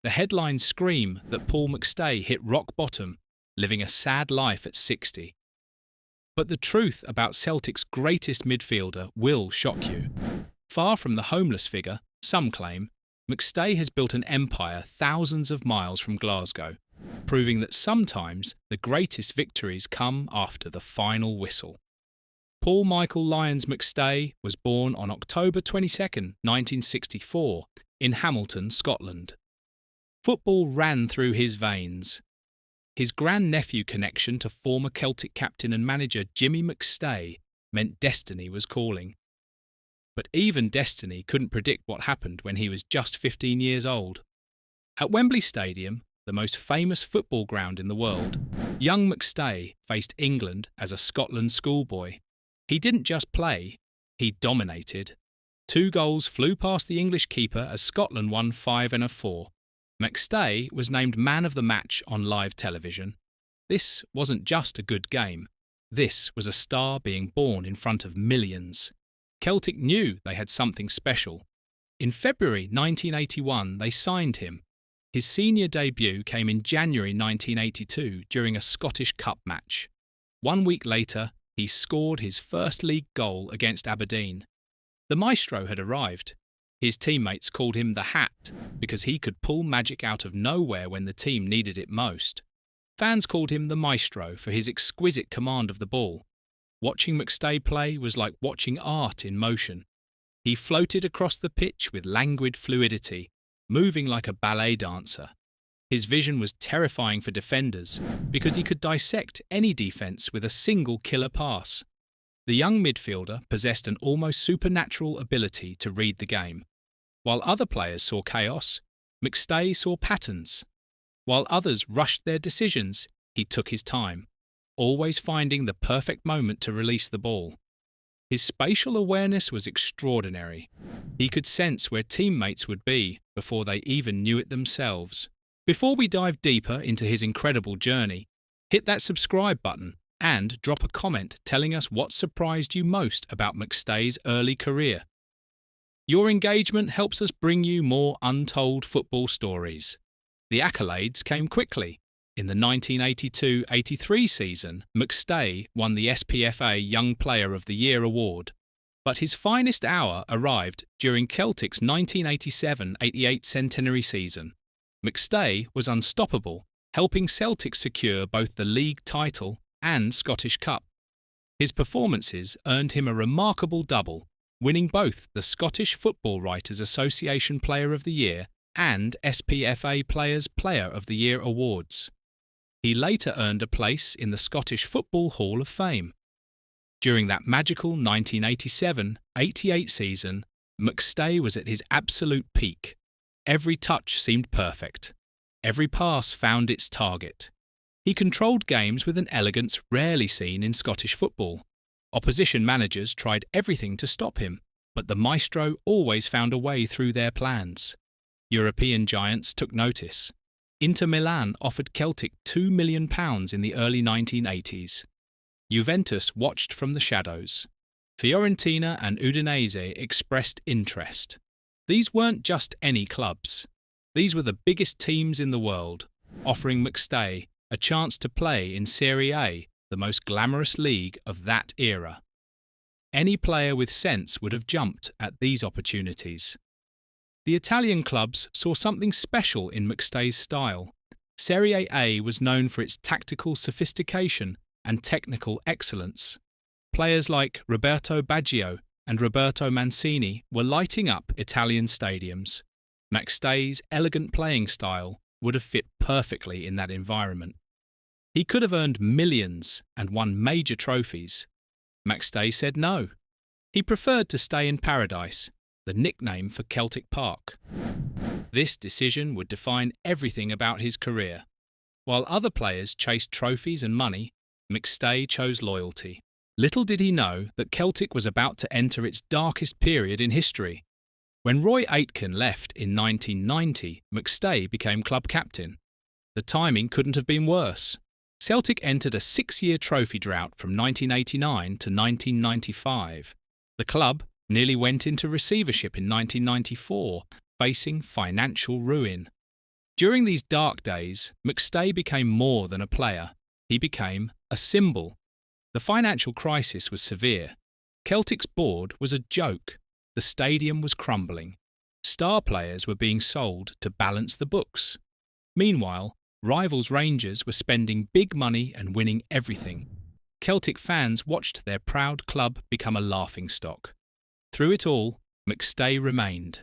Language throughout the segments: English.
The headlines scream that Paul McStay hit rock bottom, living a sad life at 60. But the truth about Celtic's greatest midfielder will shock you. Far from the homeless figure, some claim, McStay has built an empire thousands of miles from Glasgow, proving that sometimes the greatest victories come after the final whistle. Paul Michael Lyons McStay was born on October 22, 1964, in Hamilton, Scotland. Football ran through his veins. His grandnephew connection to former Celtic captain and manager Jimmy McStay meant destiny was calling. But even destiny couldn't predict what happened when he was just 15 years old. At Wembley Stadium, the most famous football ground in the world, young McStay faced England as a Scotland schoolboy. He didn't just play, he dominated. 2 goals flew past the English keeper as Scotland won 5-4. McStay was named man of the match on live television. This wasn't just a good game. This was a star being born in front of millions. Celtic knew they had something special. In February 1981, they signed him. His senior debut came in January 1982 during a Scottish Cup match. 1 week later, he scored his first league goal against Aberdeen. The maestro had arrived. His teammates called him the Hat because he could pull magic out of nowhere when the team needed it most. Fans called him the Maestro for his exquisite command of the ball. Watching McStay play was like watching art in motion. He floated across the pitch with languid fluidity, moving like a ballet dancer. His vision was terrifying for defenders because he could dissect any defence with a single killer pass. The young midfielder possessed an almost supernatural ability to read the game. While other players saw chaos, McStay saw patterns. While others rushed their decisions, he took his time, always finding the perfect moment to release the ball. His spatial awareness was extraordinary. He could sense where teammates would be before they even knew it themselves. Before we dive deeper into his incredible journey, hit that subscribe button and drop a comment telling us what surprised you most about McStay's early career. Your engagement helps us bring you more untold football stories. The accolades came quickly. In the 1982-83 season, McStay won the SPFA Young Player of the Year award. But his finest hour arrived during Celtic's 1987-88 centenary season. McStay was unstoppable, helping Celtic secure both the league title and Scottish Cup. His performances earned him a remarkable double, winning both the Scottish Football Writers Association Player of the Year and SPFA Players Player of the Year awards. He later earned a place in the Scottish Football Hall of Fame. During that magical 1987-88 season, McStay was at his absolute peak. Every touch seemed perfect. Every pass found its target. He controlled games with an elegance rarely seen in Scottish football. Opposition managers tried everything to stop him, but the maestro always found a way through their plans. European giants took notice. Inter Milan offered Celtic £2 million in the early 1980s. Juventus watched from the shadows. Fiorentina and Udinese expressed interest. These weren't just any clubs. These were the biggest teams in the world, offering McStay a chance to play in Serie A, the most glamorous league of that era. Any player with sense would have jumped at these opportunities. The Italian clubs saw something special in McStay's style. Serie A was known for its tactical sophistication and technical excellence. Players like Roberto Baggio and Roberto Mancini were lighting up Italian stadiums. McStay's elegant playing style would have fit perfectly in that environment. He could have earned millions and won major trophies. McStay said no. He preferred to stay in paradise, the nickname for Celtic Park. This decision would define everything about his career. While other players chased trophies and money, McStay chose loyalty. Little did he know that Celtic was about to enter its darkest period in history. When Roy Aitken left in 1990, McStay became club captain. The timing couldn't have been worse. Celtic entered a 6-year trophy drought from 1989 to 1995. The club nearly went into receivership in 1994, facing financial ruin. During these dark days, McStay became more than a player. He became a symbol. The financial crisis was severe. Celtic's board was a joke. The stadium was crumbling. Star players were being sold to balance the books. Meanwhile, rivals Rangers were spending big money and winning everything. Celtic fans watched their proud club become a laughingstock. Through it all, McStay remained.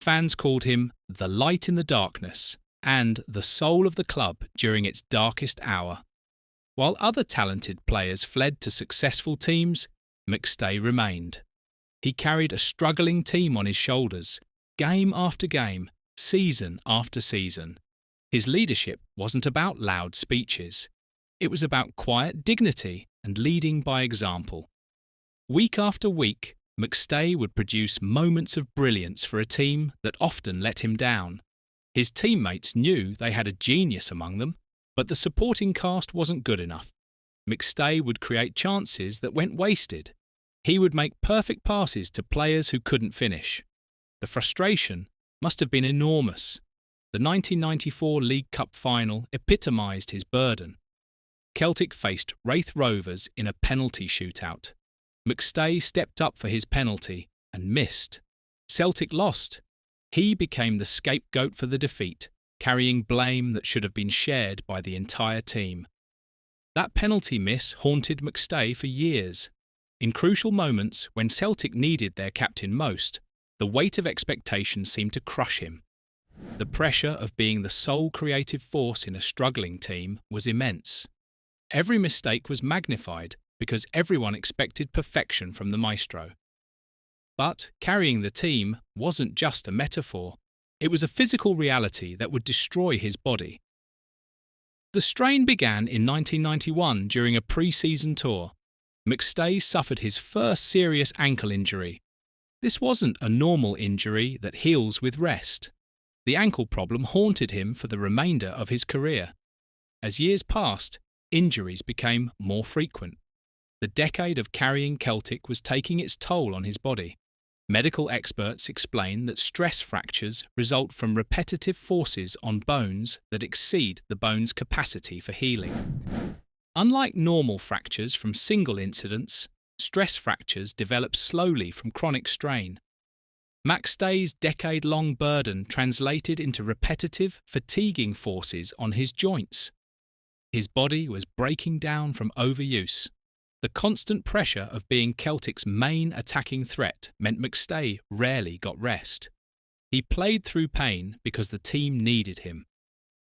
Fans called him the light in the darkness and the soul of the club during its darkest hour. While other talented players fled to successful teams, McStay remained. He carried a struggling team on his shoulders, game after game, season after season. His leadership wasn't about loud speeches. It was about quiet dignity and leading by example. Week after week, McStay would produce moments of brilliance for a team that often let him down. His teammates knew they had a genius among them, but the supporting cast wasn't good enough. McStay would create chances that went wasted. He would make perfect passes to players who couldn't finish. The frustration must have been enormous. The 1994 League Cup final epitomised his burden. Celtic faced Wraith Rovers in a penalty shootout. McStay stepped up for his penalty and missed. Celtic lost. He became the scapegoat for the defeat, carrying blame that should have been shared by the entire team. That penalty miss haunted McStay for years. In crucial moments, when Celtic needed their captain most, the weight of expectation seemed to crush him. The pressure of being the sole creative force in a struggling team was immense. Every mistake was magnified because everyone expected perfection from the maestro. But carrying the team wasn't just a metaphor. It was a physical reality that would destroy his body. The strain began in 1991 during a pre-season tour. McStay suffered his first serious ankle injury. This wasn't a normal injury that heals with rest. The ankle problem haunted him for the remainder of his career. As years passed, injuries became more frequent. The decade of carrying Celtic was taking its toll on his body. Medical experts explain that stress fractures result from repetitive forces on bones that exceed the bone's capacity for healing. Unlike normal fractures from single incidents, stress fractures develop slowly from chronic strain. McStay's decade-long burden translated into repetitive, fatiguing forces on his joints. His body was breaking down from overuse. The constant pressure of being Celtic's main attacking threat meant McStay rarely got rest. He played through pain because the team needed him.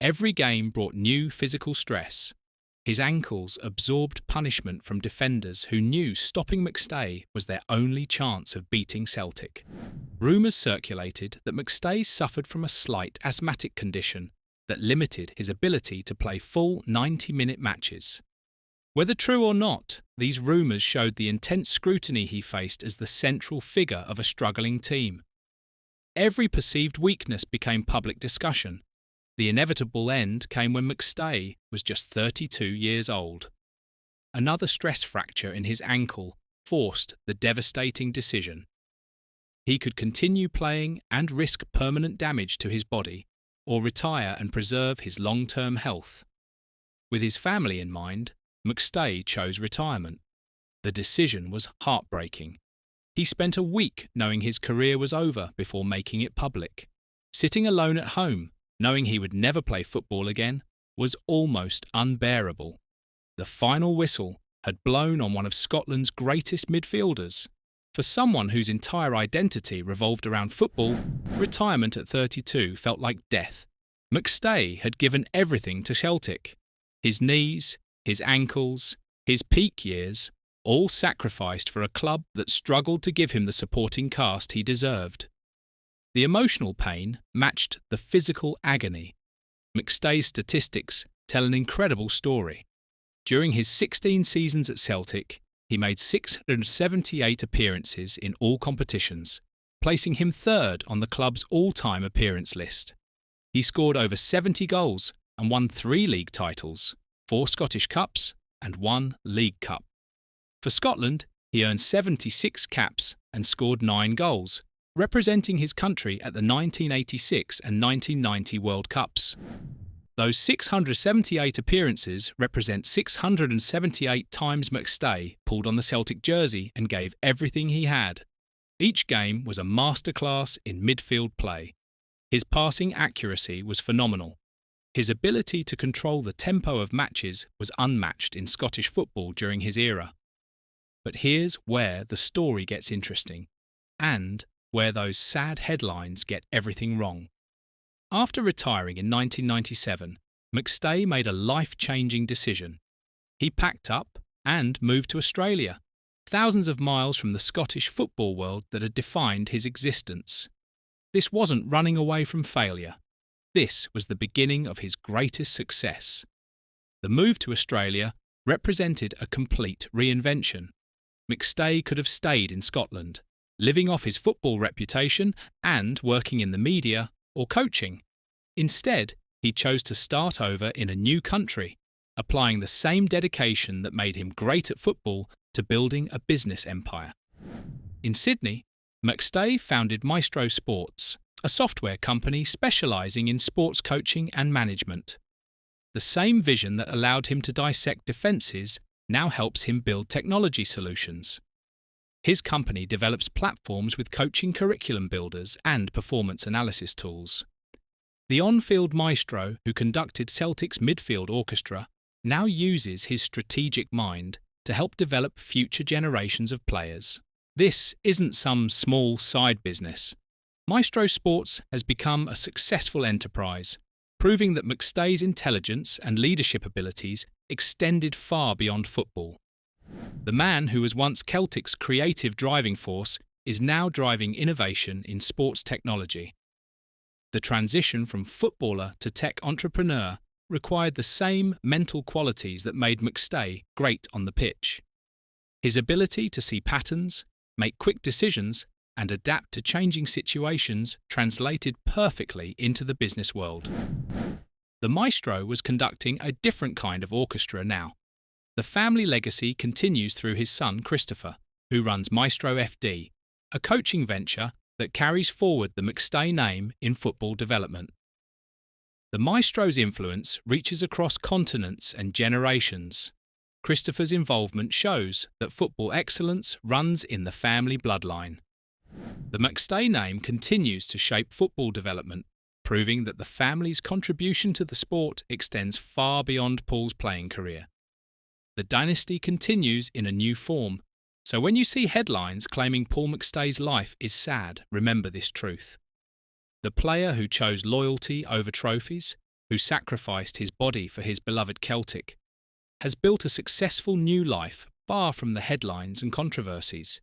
Every game brought new physical stress. His ankles absorbed punishment from defenders who knew stopping McStay was their only chance of beating Celtic. Rumours circulated that McStay suffered from a slight asthmatic condition that limited his ability to play full 90-minute matches. Whether true or not, these rumours showed the intense scrutiny he faced as the central figure of a struggling team. Every perceived weakness became public discussion. The inevitable end came when McStay was just 32 years old. Another stress fracture in his ankle forced the devastating decision. He could continue playing and risk permanent damage to his body, or retire and preserve his long-term health. With his family in mind, McStay chose retirement. The decision was heartbreaking. He spent a week knowing his career was over before making it public. Sitting alone at home, knowing he would never play football again, was almost unbearable. The final whistle had blown on one of Scotland's greatest midfielders. For someone whose entire identity revolved around football, retirement at 32 felt like death. McStay had given everything to Celtic. His knees, his ankles, his peak years, all sacrificed for a club that struggled to give him the supporting cast he deserved. The emotional pain matched the physical agony. McStay's statistics tell an incredible story. During his 16 seasons at Celtic, he made 678 appearances in all competitions, placing him third on the club's all-time appearance list. He scored over 70 goals and won 3 league titles, 4 Scottish Cups and 1 League Cup. For Scotland, he earned 76 caps and scored 9 goals, representing his country at the 1986 and 1990 World Cups. Those 678 appearances represent 678 times McStay pulled on the Celtic jersey and gave everything he had. Each game was a masterclass in midfield play. His passing accuracy was phenomenal. His ability to control the tempo of matches was unmatched in Scottish football during his era. But here's where the story gets interesting, and where those sad headlines get everything wrong. After retiring in 1997, McStay made a life-changing decision. He packed up and moved to Australia, thousands of miles from the Scottish football world that had defined his existence. This wasn't running away from failure. This was the beginning of his greatest success. The move to Australia represented a complete reinvention. McStay could have stayed in Scotland, living off his football reputation and working in the media or coaching. Instead, he chose to start over in a new country, applying the same dedication that made him great at football to building a business empire. In Sydney, McStay founded Maestro Sports, a software company specialising in sports coaching and management. The same vision that allowed him to dissect defences now helps him build technology solutions. His company develops platforms with coaching curriculum builders and performance analysis tools. The on-field maestro who conducted Celtic's midfield orchestra now uses his strategic mind to help develop future generations of players. This isn't some small side business. Maestro Sports has become a successful enterprise, proving that McStay's intelligence and leadership abilities extended far beyond football. The man who was once Celtic's creative driving force is now driving innovation in sports technology. The transition from footballer to tech entrepreneur required the same mental qualities that made McStay great on the pitch. His ability to see patterns, make quick decisions, and adapt to changing situations translated perfectly into the business world. The maestro was conducting a different kind of orchestra now. The family legacy continues through his son Christopher, who runs Maestro FD, a coaching venture that carries forward the McStay name in football development. The maestro's influence reaches across continents and generations. Christopher's involvement shows that football excellence runs in the family bloodline. The McStay name continues to shape football development, proving that the family's contribution to the sport extends far beyond Paul's playing career. The dynasty continues in a new form, so when you see headlines claiming Paul McStay's life is sad, remember this truth. The player who chose loyalty over trophies, who sacrificed his body for his beloved Celtic, has built a successful new life far from the headlines and controversies.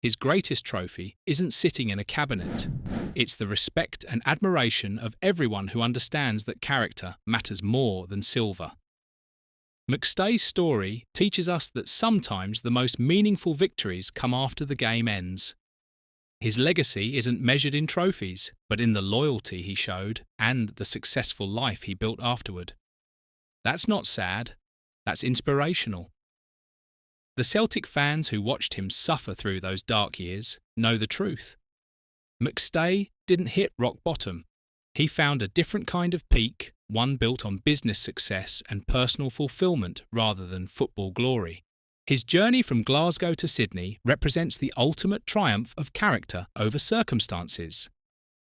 His greatest trophy isn't sitting in a cabinet. It's the respect and admiration of everyone who understands that character matters more than silver. McStay's story teaches us that sometimes the most meaningful victories come after the game ends. His legacy isn't measured in trophies, but in the loyalty he showed and the successful life he built afterward. That's not sad, that's inspirational. The Celtic fans who watched him suffer through those dark years know the truth. McStay didn't hit rock bottom. He found a different kind of peak, one built on business success and personal fulfillment rather than football glory. His journey from Glasgow to Sydney represents the ultimate triumph of character over circumstances.